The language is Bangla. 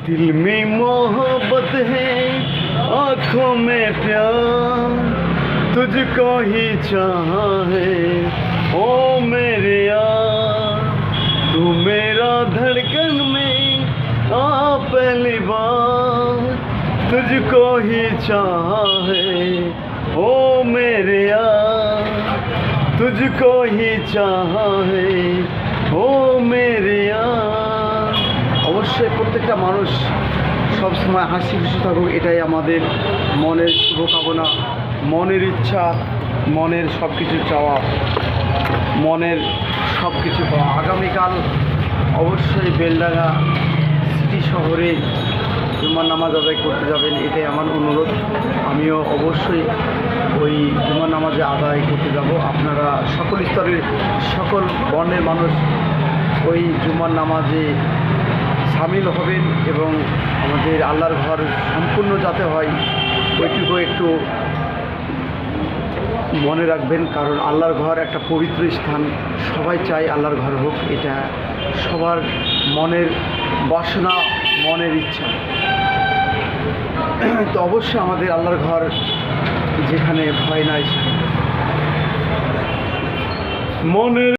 दिल में मोहब्बत है, आँखों में प्यार, तुझको ही चाहा है ओ मेरे यार। तू मेरा धड़कन में आ पहली बार, तुझको ही चाहा है ओ मेरे यार, तुझको ही चाहा है ओ मेरे यार। অবশ্যই প্রত্যেকটা মানুষ সবসময় হাসি খুশি থাকুক, এটাই আমাদের মনের শুভকামনা, মনের ইচ্ছা, মনের সব কিছু চাওয়া, মনের সব কিছু পাওয়া। আগামীকাল অবশ্যই বেলডাঙ্গা সিটি শহরে জুমার নামাজ আদায় করতে যাবেন, এটাই আমার অনুরোধ। আমিও অবশ্যই ওই জুমার নামাজে আদায় করতে যাব। আপনারা সকল স্তরের সকল বর্ণের মানুষ ওই জুমার নামাজে সামিল হবেন এবং আমাদের আল্লাহর ঘর সম্পূর্ণ যাতে হয় ওইটুকু একটু মনে রাখবেন, কারণ আল্লাহর ঘর একটা পবিত্র স্থান। সবাই চায় আল্লাহর ঘর হোক, এটা সবার মনের বাসনা, মনের ইচ্ছা। তো অবশ্যই আমাদের আল্লাহর ঘর যেখানে ভয় নাই সেখানে মনের